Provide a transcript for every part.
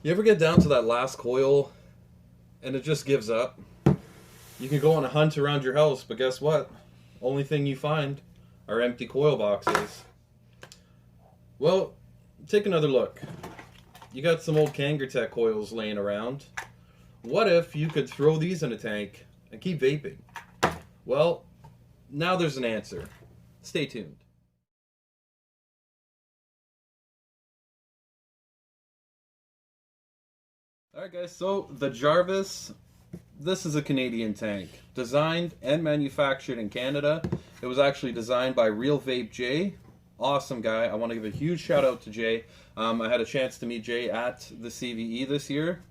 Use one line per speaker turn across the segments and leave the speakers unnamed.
You ever get down to that last coil and it just gives up? You can go on a hunt around your house, but guess what? Only thing you find are empty coil boxes. Well, take another look. You got some old Kangertech coils laying around. What if you could throw these in a tank and keep vaping? Well, now there's an answer. Stay tuned. Alright guys, so the Jarvis, this is a Canadian tank. Designed and manufactured in Canada. It was actually designed by RealVapeJay. Awesome guy. I want to give a huge shout out to Jay. I had a chance to meet Jay at the CVE this year.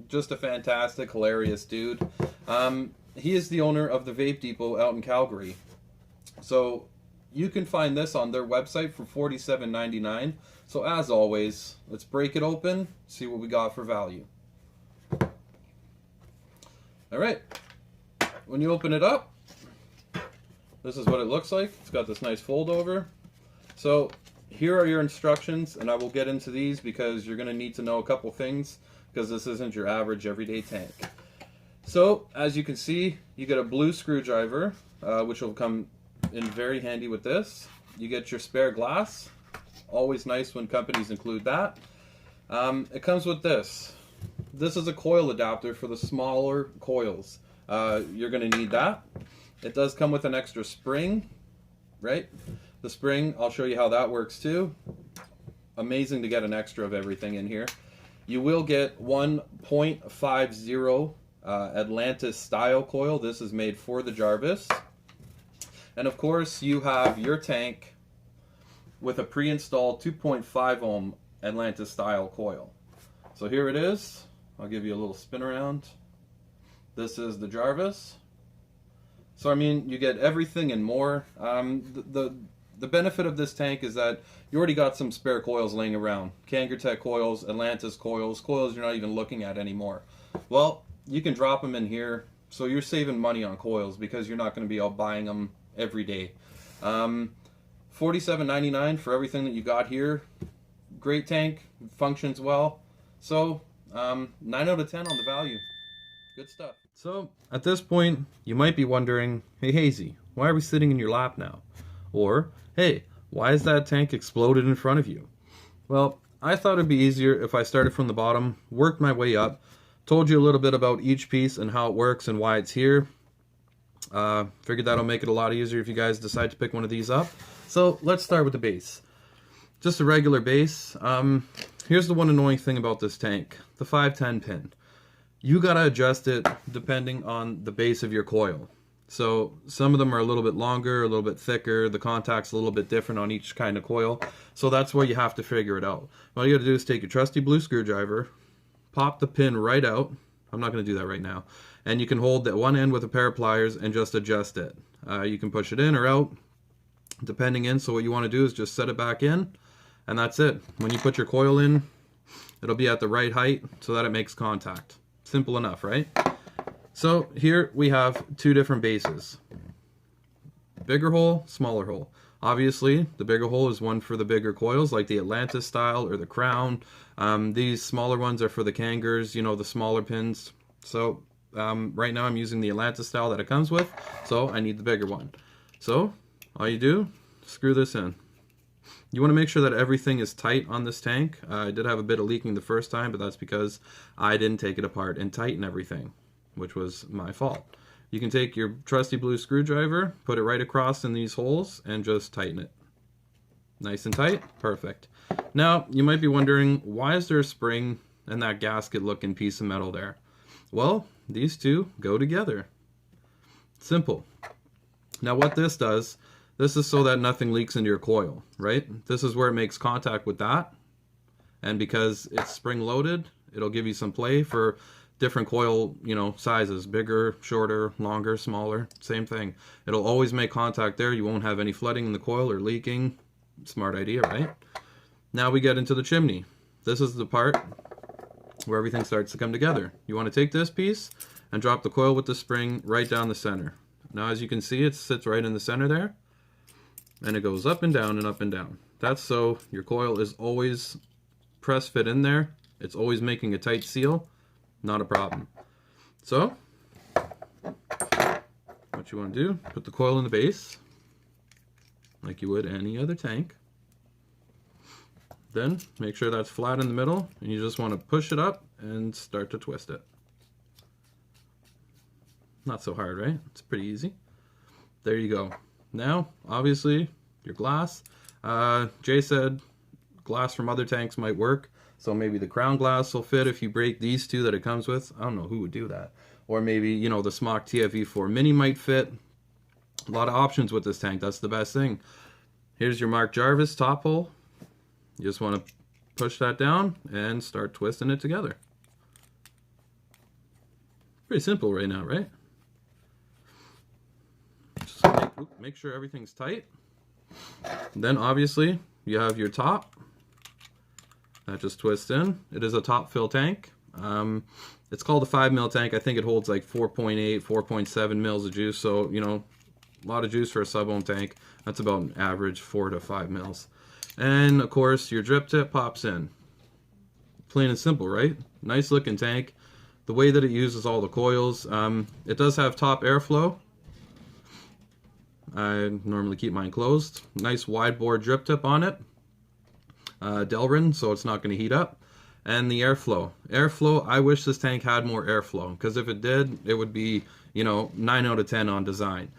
Just a fantastic, hilarious dude. He is the owner of the Vape Depot out in Calgary. So you can find this on their website for $47.99. So as always, let's break it open, see what we got for value. Alright, when you open it up, this is what it looks like. It's got this nice fold over. So here are your instructions, and I will get into these because you're going to need to know a couple things because this isn't your average everyday tank. So as you can see, you get a blue screwdriver, which will come in very handy with this. You get your spare glass, always nice when companies include that. It comes with this. This is a coil adapter for the smaller coils. You're going to need that. It does come with an extra spring, right? The spring, I'll show you how that works too. Amazing to get an extra of everything in here. You will get 1.50 Atlantis style coil. This is made for the Jarvis. And of course, you have your tank with a pre-installed 2.5 ohm Atlantis style coil. So here it is. I'll give you a little spin around. This is the Jarvis. So I mean, you get everything and more. The benefit of this tank is that you already got some spare coils laying around. Kangertech coils, Atlantis coils, coils you're not even looking at anymore. Well, you can drop them in here, so you're saving money on coils because you're not going to be out buying them every day. $47.99 for everything that you got here. Great tank, functions well. So 9 out of 10 on the value. Good stuff. So at this point, you might be wondering, hey Hazey, why are we sitting in your lap now? Or, hey, why is that tank exploded in front of you? Well, I thought it'd be easier if I started from the bottom, worked my way up, told you a little bit about each piece and how it works and why it's here. Figured that'll make it a lot easier if you guys decide to pick one of these up. So let's start with the base. Just a regular base. Here's the one annoying thing about this tank, the 510 pin. You gotta adjust it depending on the base of your coil. So some of them are a little bit longer, a little bit thicker, the contact's a little bit different on each kind of coil. So that's where you have to figure it out. All you gotta do is take your trusty blue screwdriver, pop the pin right out. I'm not gonna do that right now. And you can hold that one end with a pair of pliers and just adjust it. You can push it in or out, depending in. So what you wanna do is just set it back in, and that's it. When you put your coil in, it'll be at the right height so that it makes contact. Simple enough, right? So here we have two different bases. Bigger hole, smaller hole. Obviously, the bigger hole is one for the bigger coils, like the Atlantis style or the Crown. These smaller ones are for the Kangers, you know, the smaller pins. So right now I'm using the Atlantis style that it comes with, so I need the bigger one. So all you do, screw this in. You want to make sure that everything is tight on this tank. I did have a bit of leaking the first time, but that's because I didn't take it apart and tighten everything, which was my fault. You can take your trusty blue screwdriver, put it right across in these holes, and just tighten it. Nice and tight, perfect. Now, you might be wondering, why is there a spring and that gasket looking piece of metal there? Well, these two go together. Simple. Now what this does, this is so that nothing leaks into your coil, right? This is where it makes contact with that. And because it's spring loaded, it'll give you some play for different coil, you know, sizes, bigger, shorter, longer, smaller, same thing. It'll always make contact there. You won't have any flooding in the coil or leaking. Smart idea, right? Now we get into the chimney. This is the part where everything starts to come together. You want to take this piece and drop the coil with the spring right down the center. Now as you can see, it sits right in the center there. And it goes up and down and up and down. That's so your coil is always press fit in there it's always making a tight seal, not a problem. So, what you want to do, put the coil in the base, like you would any other tank. Then, make sure that's flat in the middle, and you just want to push it up and start to twist it. Not so hard, right? It's pretty easy. There you go. Now, obviously, your glass. Jay said glass from other tanks might work, so maybe the crown glass will fit if you break these two that it comes with. I don't know who would do that. Or maybe, you know, the Smock TFE4 Mini might fit. A lot of options with this tank. That's the best thing. Here's your Mark Jarvis top hole. You just want to push that down and start twisting it together. Pretty simple right now, right? Just make sure everything's tight. And then obviously you have your top. That just twists in. It is a top fill tank. It's called a 5 mil tank. I think it holds like 4.8, 4.7 mils of juice. So, you know, a lot of juice for a sub-ohm tank. That's about an average 4 to 5 mils. And of course, your drip tip pops in. Plain and simple, right? Nice looking tank. The way that it uses all the coils. It does have top airflow. I normally keep mine closed. Nice wide bore drip tip on it. Delrin, so it's not going to heat up. And the airflow. Airflow, I wish this tank had more airflow, because if it did, it would be, you know, 9 out of 10 on design.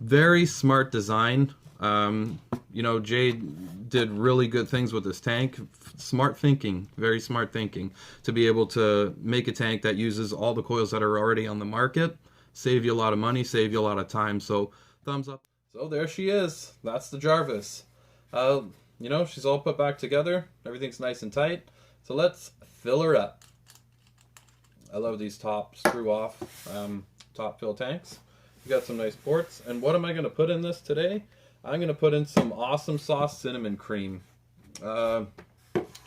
Very smart design. You know, Jay did really good things with this tank. Smart thinking, very smart thinking, to be able to make a tank that uses all the coils that are already on the market. Save you a lot of money, save you a lot of time. So, thumbs up. So there she is. That's the Jarvis. You know, she's all put back together. Everything's nice and tight. So let's fill her up. I love these top screw off top fill tanks. You got some nice ports. And what am I going to put in this today? I'm going to put in some awesome sauce cinnamon cream.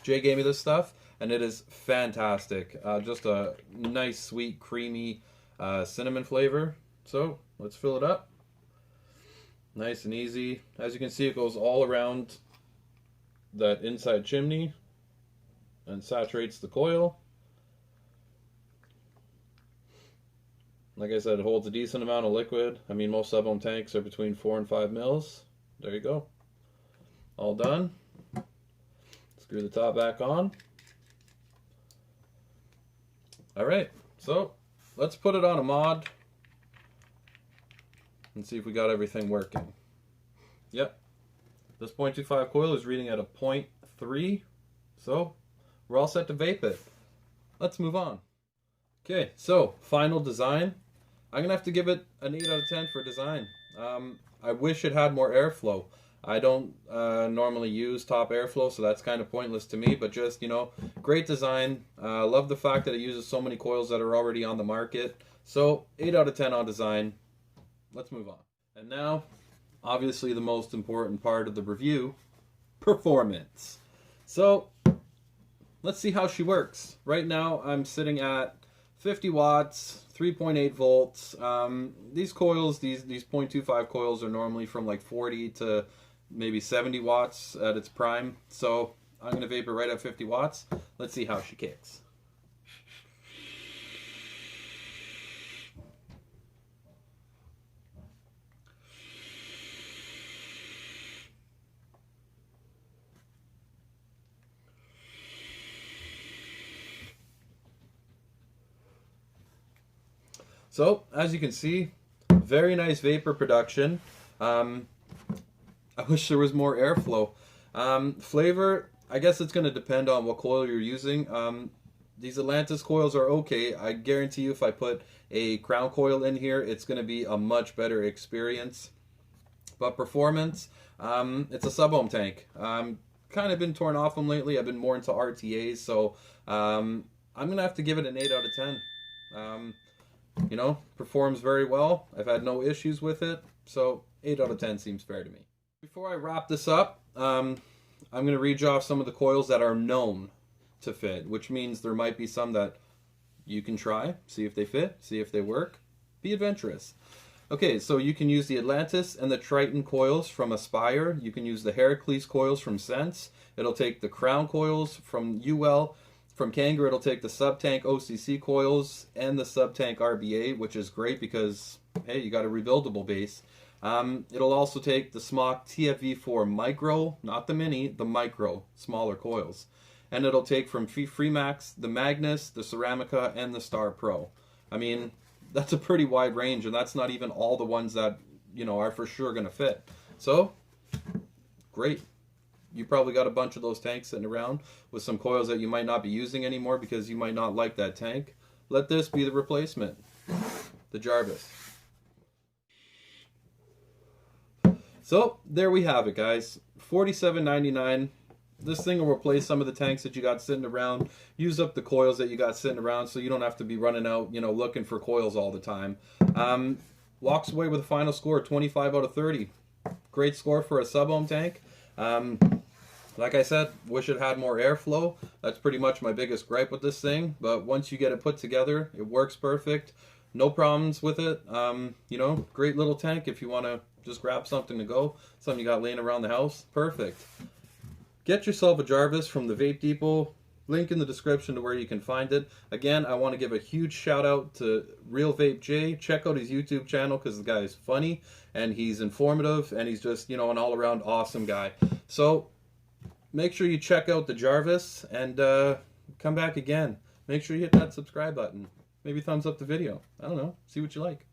Jay gave me this stuff and it is fantastic. Just a nice, sweet, creamy cinnamon flavor. So let's fill it up. Nice and easy. As you can see, it goes all around that inside chimney and saturates the coil. Like I said, it holds a decent amount of liquid. I mean, most sub-ohm tanks are between 4 and 5 mils. There you go. All done. Screw the top back on. Alright, so let's put it on a mod and see if we got everything working. Yep. This 0.25 coil is reading at a 0.3, so we're all set to vape it. Let's move on. Okay, so final design. I'm gonna have to give it an 8 out of 10 for design. I wish it had more airflow. I don't normally use top airflow, so that's kind of pointless to me, but just, you know, great design. Love the fact that it uses so many coils that are already on the market. So 8 out of 10 on design. Let's move on. And now, obviously the most important part of the review, performance. So let's see how she works. Right now I'm sitting at 50 watts, 3.8 volts. These coils, these 0.25 coils are normally from like 40 to maybe 70 watts at its prime. So I'm going to vape it right at 50 watts. Let's see how she kicks. So, as you can see, very nice vapor production. I wish there was more airflow. Flavor, I guess it's going to depend on what coil you're using. These Atlantis coils are okay. I guarantee you if I put a crown coil in here, it's going to be a much better experience. But performance, it's a sub-ohm tank. Kind of been torn off them lately. I've been more into RTAs, so I'm going to have to give it an 8 out of 10. You know, performs very well. I've had no issues with it, so 8 out of 10 seems fair to me. Before I wrap this up, I'm going to read you off some of the coils that are known to fit, which means there might be some that you can try, see if they fit, see if they work. Be adventurous. Okay, so you can use the Atlantis and the Triton coils from Aspire. You can use the Heracles coils from Sense. It'll take the Crown coils from UL. From Kanger, it'll take the sub-tank OCC coils and the sub-tank RBA, which is great because, hey, you got a rebuildable base. It'll also take the Smock TFV4 Micro, not the Mini, the Micro, smaller coils. And it'll take from Freemax, the Magnus, the Ceramica, and the Star Pro. I mean, that's a pretty wide range, and that's not even all the ones that, you know, are for sure going to fit. So, great. You probably got a bunch of those tanks sitting around with some coils that you might not be using anymore because you might not like that tank. Let this be the replacement. The Jarvis. So, there we have it, guys. $47.99. This thing will replace some of the tanks that you got sitting around. Use up the coils that you got sitting around so you don't have to be running out, you know, looking for coils all the time. Walks away with a final score of 25 out of 30. Great score for a sub-ohm tank. Like I said, wish it had more airflow. That's pretty much my biggest gripe with this thing. But once you get it put together, it works perfect. No problems with it. You know, great little tank if you want to just grab something to go. Something you got laying around the house. Perfect. Get yourself a Jarvis from the Vape Depot. Link in the description to where you can find it. Again, I want to give a huge shout out to RealVapeJay. Check out his YouTube channel because the guy is funny and he's informative and he's just, you know, an all-around awesome guy. So make sure you check out the Jarvis and come back again. Make sure you hit that subscribe button. Maybe thumbs up the video. I don't know. See what you like.